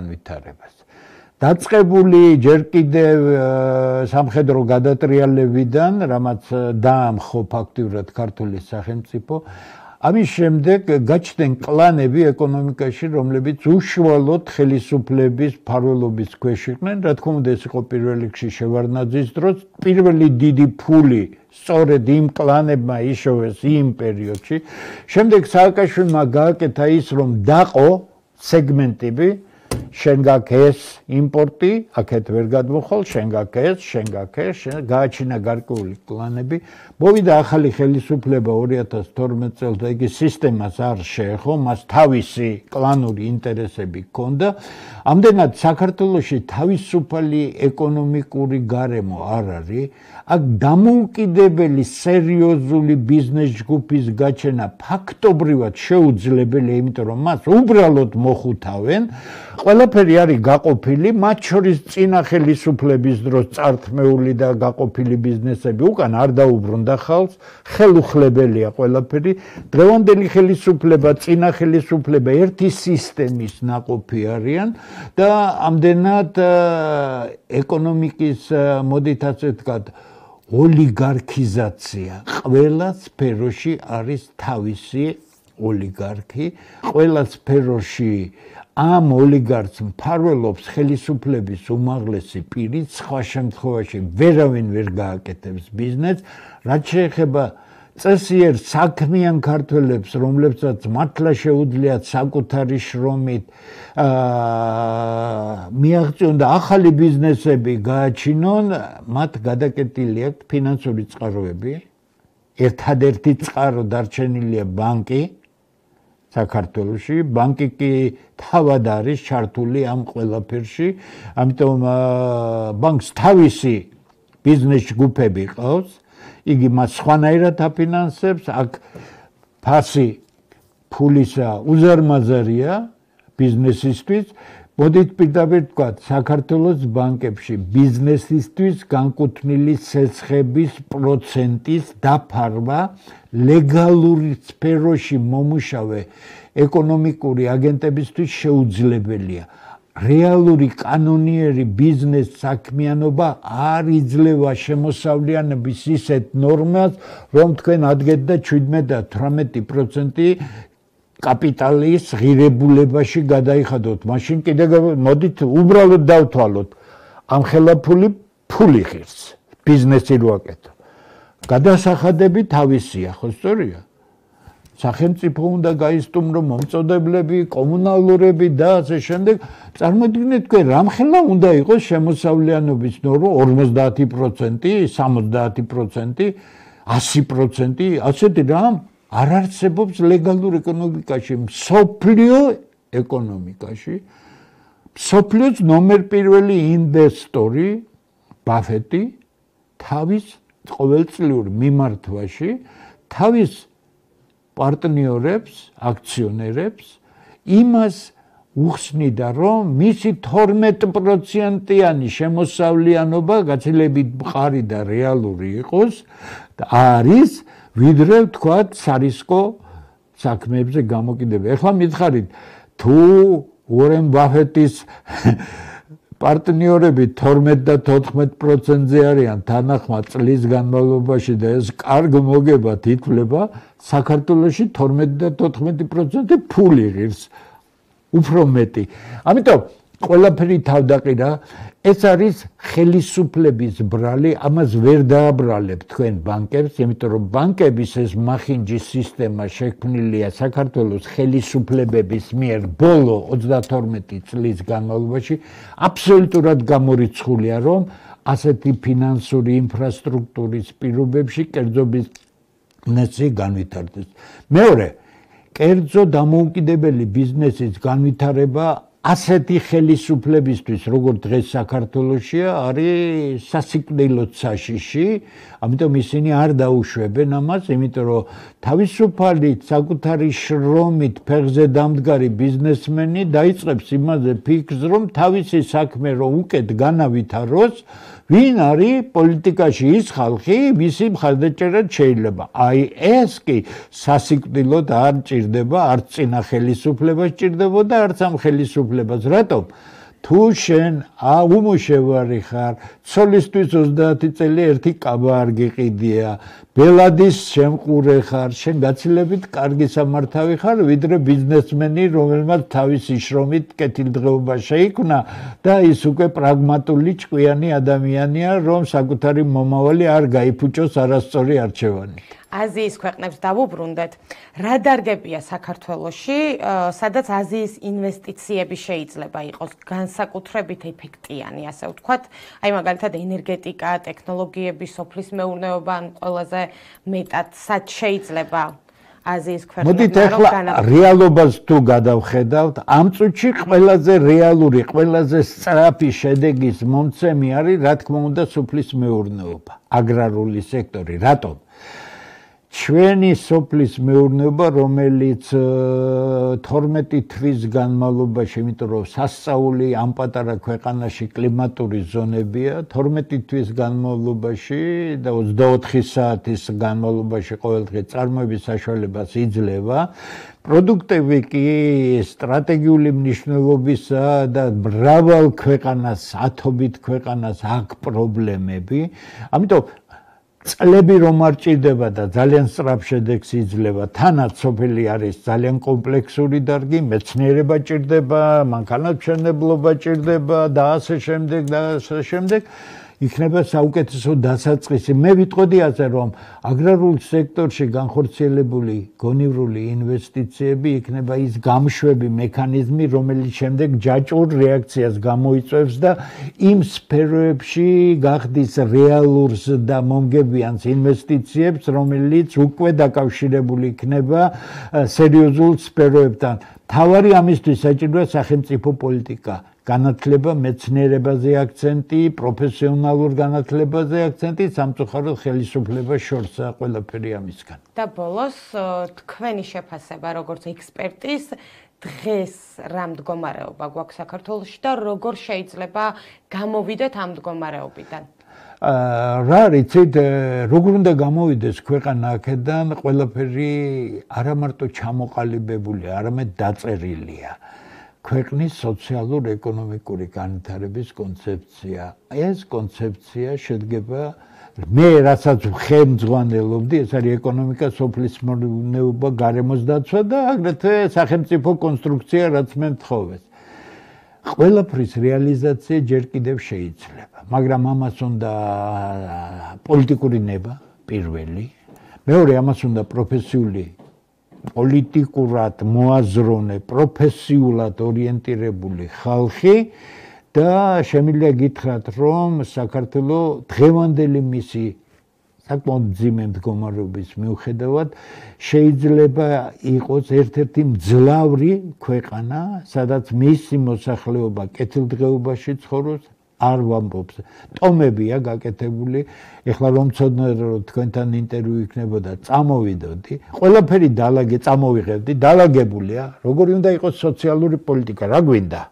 განვითარებას. დაწყებული ჯერ კიდევ სამხედრო გადატრიალებიდან, რამაც დაამხო ფაქტიურად ქართული სახელმწიფო, ამის შემდეგ გაჩნდნენ კლანები ეკონომიკაში, რომლებიც უშუალოდ ხელისუფლების მფარველობის ქვეშ იყვნენ. რა თქმა უნდა, ეს იყო პირველ რიგში შევარდნაძის დროს. პირველი დიდი ფული სწორედ იმ კლანებმა იშოვეს იმ პერიოდში. შემდეგ სააკაშვილმა გააკეთა ის, რომ დაყო სეგმენტები, შენ გაქვს ეს იმპორტი, აქეთ ვერ გადმოხვალ, შენ გაქვს ეს, გააჩინა გარკვეული კლანები. მოვიდა ახალი ხელისუფლება 2012 წელს და იგი სისტემას არ შეეხო, მას თავისი კლანური ინტერესები ჰქონდა. ამდენად საქართველოში თავისუფალი ეკონომიკური გარემო არ არის. აქ დამოუკიდებელი სერიოზული ბიზნეს ჯგუფის გაჩენა ფაქტობრივად შეუძლებელია, იმიტომ რომ მას უბრალოდ მოხუთავენ. ყველაფერი არის გაყოფილი, მათ შორის წინა ხელისუფლების დროს წართმეული და გაყოფილი ბიზნესები უკან არ დაუბრუნდა ხალხს, ხელუხლებელია ყველაფერი. დღევანდელი ხელისუფლება, წინა ხელისუფლება ერთი სისტემის ნაყოფი არიან და ამდენად ეკონომიკის მოდით ასე ვთქვათ, ოლიგარქიზაცია. ყველა სფეროში არის თავისი ოლიგარქი, ყველა სფეროში ამ ოლიგარქს მფარველობს ხელისუფლების უმაღლესი პირი, სხვა შემთხვევაში ვერავინ ვერ გააკეთებს ბიზნესს. რაც შეეხება წესიერ საქმიან ქართველებს, რომლებსაც მართლა შეუძლიათ საკუთარი შრომით მიაღწიონ და ახალი ბიზნესები გააჩინონ, მათ გადაკეტილი აქვს ფინანსური წყაროები. ერთადერთი წყარო დარჩენილია ბანკი საქართველოში, ბანკი კი თავად არის ჩართული ამ ყველაფერში, ამიტომ ბანკს თავისი ბიზნეს ჯგუფები ყავს, იგი მას სხვანაირად აფინანსებს, აქ ფასი ფულისა უზარმაზარია ბიზნესისთვის. მოდით პირდაპირ ვთქვათ, საქართველოს ბანკებში ბიზნესისთვის განკუთვნილი ცეცხლების პროცენტის დაფარვა ლეგალური სფეროში მომუშავე ეკონომიკური აგენტებისთვის შეუძლებელია. რეალური კანონიერი ბიზნეს საქმიანობა არ იძლევა შემოსავლიანების ისეთ ნორმას, რომ თქვენ ადგეთ და 17 და 18% კაპიტალის ღირებულებაში გადაიხადოთ. მაშინ კიდე მოდით უბრალოდ დავთვალოთ. ამ ხელაფული ფული ღირს, ბიზნესი რო აკეთო. გადასახადები თავისია, ხო სწორია? სახელმწიფო უნდა გაისტუმრო მომწოდებლები, კომუნალურები და ასე შემდეგ. წარმოიდგინეთ თქვენ, რამხელა უნდა იყოს შემოსავლიანობის ნორმა 50%, 70%, 100%, ასეთი რამ არ არსებობს ლეგალურ ეკონომიკაში, მსოფლიო ეკონომიკაში. მსოფლიოს ნომერ პირველი ინვესტორი ბაფეტი თავის ყოველწლიურ მიმართვაში თავის პარტნიორებს, აქციონერებს იმას უხსნიდა, რომ მისი 12%-იანი შემოსავლიანობა გაცილებით მყარი და რეალური იყოს და არის ვიდრე ვთქვათ სარისკო საქმეებზე გამოკიდება. ეხლა მითხარით, თუ უორენ ბაფეტის პარტნიორები 12 და 14%-ზე არიან თანახმად წლის განმავლობაში და ეს კარგ მოგებად ითვლება, საქართველოში 12 და 14% ფული ღირს, უფრო მეტი. ამიტომ ყველაფერი თავდაყირა, ეს არის ხელისუფლების ბრალი, ამას ვერ დააბრალებ თქვენ ბანკებს, იმიტომ რომ ბანკების ეს მახინჯის სისტემა შექმნილია საქართველოს ხელისუფლებების მიერ ბოლო 32 წლის განმავლობაში, აბსოლუტურად გამორიცხულია, რომ ასეთი ფინანსური ინფრასტრუქტურის პირობებში კერძო ბიზნესი განვითარდეს. მეორე, კერძო დამოუკიდებელი ბიზნესის განვითარება ასეთი ხელისუფლებისთვის, როგორც დღეს საქართველოშია, არის სასიკვდილოდ საშიში, ამიტომ ისინი არ დაუშვებენ ამას, იმიტომ რომ თავისუფალი საკუთარი შრომით ფეხზე დამდგარი ბიზნესმენი დაიწყებს იმაზე ფიქრს, რომ თავისი საქმე რომ უკეთ განავითაროს, ვინ არის პოლიტიკაში ის ხალხი, ვისი მხარდაჭერა შეიძლება. აი ეს კი სასიკვდილოდ არ ჭირდება, არც წინა ხელისუფლებას ჭირდებოდა, არც ამ ხელისუფლებას ხელისუფლებას, რატომ? თუ შენ აუმუშევარი ხარ, ცოლისთვის 30 წელი ერთი კაბა არ გიყიდია, ბელადის შემყურე ხარ, შენ გაცილებით კარგი სამართავი ხარ, ვიდრე ბიზნესმენი, რომელმაც თავისი შრომით კეთილდღეობა შეიქმნა და ის უკვე პრაგმატული ჭკვიანი ადამიანია, რომ საკუთარი მომავალი არ გაიფუჭოს არასწორი არჩევანი. აზიის ქვეყნებს დავუბრუნდეთ. რა დარგებია საქართველოში, სადაც აზიის ინვესტიციები შეიძლება იყოს განსაკუთრებით ეფექტიანი, ასე ვთქვათ, აი მაგალითად ენერგეტიკა, ტექნოლოგიები, სოფლის მეურნეობა, ან ყველაზე მეტად სად შეიძლება აზიის ქვეყნებმა მოდით ახლა რეალობას თუ გადავხედავთ, ამ წუთში ყველაზე რეალური, ყველაზე სწრაფი შედეგის მომცემი არის, რა თქმა უნდა, სოფლის მეურნეობა, აგრარული სექტორი. რატომ? ჩვენი სოფლის მეურნეობა, რომელიც 12 თვის განმავლობაში, იმიტომ რომ სასწაული ამ პატარა ქვეყანაში კლიმატური ზონებია, 12 თვის განმავლობაში და 24 საათის განმავლობაში ყოველდღე წარმოების საშუალებას იძლევა, პროდუქტები კი სტრატეგიული მნიშვნელობისა და მრავალ ქვეყანას, ათობით ქვეყანას აქვს პრობლემები, ამიტომ წლები რომ არ ჭირდება და ძალიან სწრაფ შედეგს იძლევა, თანაც სოფელი არის ძალიან კომპლექსური დარგი, მეცნიერება ჭირდება, მანქანათმშენებლობა ჭირდება და ასე შემდეგ, იქნება საუკეთესო დასაწყისი. მე ვიტყოდი ასე, რომ აგრარულ სექტორში განხორციელებული გონივრული ინვესტიციები იქნება ის გამშვები მექანიზმი, რომელიც შემდეგ ჯაჭვურ რეაქციას გამოიწვევს და იმ სფეროებში გახდის რეალურს და მომგებიანს ინვესტიციებს, რომელიც უკვე დაკავშირებული იქნება სერიოზულ სფეროებთან. თავარი ამისთვის საჭიროა სახელმწიფო პოლიტიკა. განათლება, მეცნიერებაზე აქცენტი, პროფესიონალურ განათლებაზე აქცენტი, სამწუხაროდ ხელისუფლება შორსა ყველაფერი ამისგან. და ბოლოს თქვენი შეფასება როგორც ექსპერტის დღეს რა მდგომარეობა გვაქვს საქართველოში და როგორ შეიძლება გამოვიდეთ ამ მდგომარეობიდან? რა რიცით, როგორ უნდა გამოვიდეს ქვეყანა აქედან, ყველაფერი არა მარტო ჩამოყალიბებულია, არამედ დაწერილია. ქვეყნის სოციალურ-ეკონომიკური განვითარების კონცეფცია. ეს კონცეფცია შედგება, მე რასაც ხელმძღვანელობდი, ეს არის ეკონომიკა, სოფლის მეურნეობა, გარემოს დაცვა და აგრეთვე სახელმწიფო კონსტრუქცია, რაც მე მთხოვეს. ყველაფრის რეალიზაცია ჯერ კიდევ შეიძლება, მაგრამ ამას უნდა პოლიტიკური ნება, პირველი, მეორე ამას უნდა პროფესიული პოლიტიკურად მოაზროვნე, პროფესიულად ორიენტირებული ხალხი და შემიძლია გითხრათ, რომ საქართველოს დღევანდელი მისი საკმაოდ მძიმე მდგომარეობის მიუხედავად შეიძლება იყოს ერთ-ერთი მძლავრი ქვეყანა, სადაც მისი მოსახლეობა კეთილდღეობაში ცხოვრობს, არ ვამბობს. ტომებია გაკეთებული, ეხლა რომ ცოდნე რომ თქვენთან ინტერვიუ იქნებოდა, წამოვიდოდი, ყველაფერი წამოვიღებდი, დალაგებულია, როგორი უნდა იყოს სოციალური პოლიტიკა, რა გვინდა?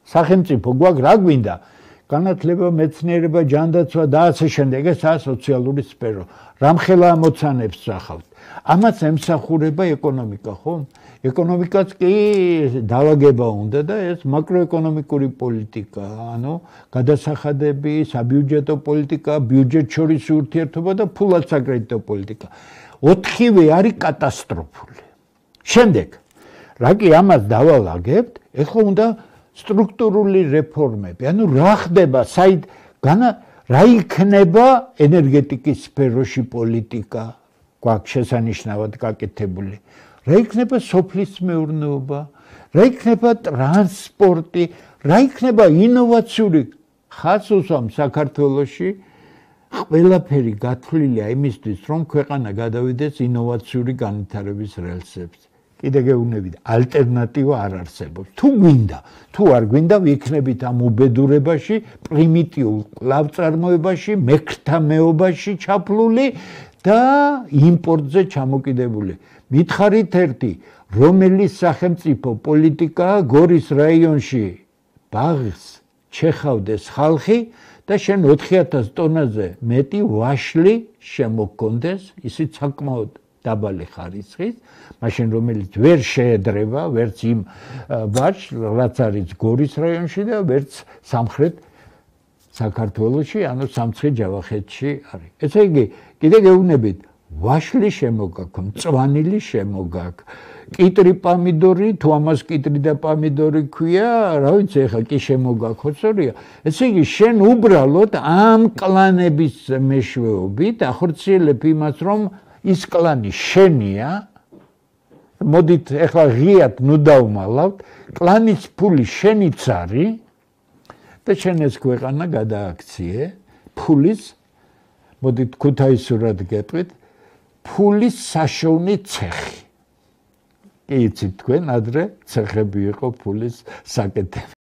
სახელმწიფო გვაქვს, რა გვინდა? განათლება, მეცნიერება, ჯანდაცვა და ასე შემდეგ, ესაა სოციალური სფერო. რამხელა ამოცანებს ვსახავთ? ამას ემსახურება ეკონომიკა, ხო? ეკონომიკაც კი დაალაგება უნდა და ეს მაკროეკონომიკური პოლიტიკა, ანუ გადასახადები, საბიუჯეტო პოლიტიკა, ბიუჯეტ შორის ურთიერთობა და ფულად საკრედიტო პოლიტიკა. 4-ვე არის კატასტროფული. შემდეგ, რა კი ამას დავალაგებთ, ეხლა უნდა სტრუქტურული რეფორმები. ანუ რა ხდება, რა იქნება ენერგეტიკის სფეროში პოლიტიკა, გვაქვს შესანიშნავად გაკეთებული. რა იქნება სოფლის მეურნეობა, რა იქნება ტრანსპორტი, რა იქნება ინოვაციური ხაზს უსვამს საქართველოში, ყველაფერი გათვლილია იმისთვის, რომ ქვეყანა გადავიდეს ინოვაციური განვითარების რელსებს. კიდე გეუბნებით, ალტერნატივა არ არსებობს. თუ გვინდა, თუ არ გვინდა, ვიქნებით ამ უბედურებაში, პრიმიტიულ კვლავწარმოებაში, მექრთამეობაში ჩაფლული და იმპორტზე ჩამოკიდებული. მითხარით ერთი, რომელი სახელმწიფო პოლიტიკა გორის რაიონში ბაღს ჩეხავდეს ხალხი და შენ 4000 ტონაზე მეტი ვაშლი შემოგონდეს, ისიც საკმაოდ დაბალი ხარისხის, მაშინ რომელიც ვერ შეედრება, ვერც იმ ვაჭრს, რაც არის გორის რაიონში და ვერც სამხრეთ საქართველოში, ანუ სამცხე-ჯავახეთში არის. ესე იგი, კიდე გეუბნებით, ვაშლი შემოგაქვს, მწვანილი შემოგაქვს, კიტრი პამიდორი, თუ ამას კიტრი და პამიდორი ქვია, რა ვიცი, ეხლა კი შემოგაქვს, ხოცორია. ესე იგი, შენ უბრალოდ ამ კლანების მეშვეობით ახორციელებ იმას, რომ ის კლანი შენია. მოდით ეხლა ღიად ნუ დავმალავთ, კლანის ფული შენიც არის და შენ ეს ქვეყანა გადააქციე, ფულის, მოდით ქუთაისურად გეტყვით, ფულის საშოვნი ცეხი. კი იცით თქვენ ადრე ცეხები იყო ფულის საკეთები.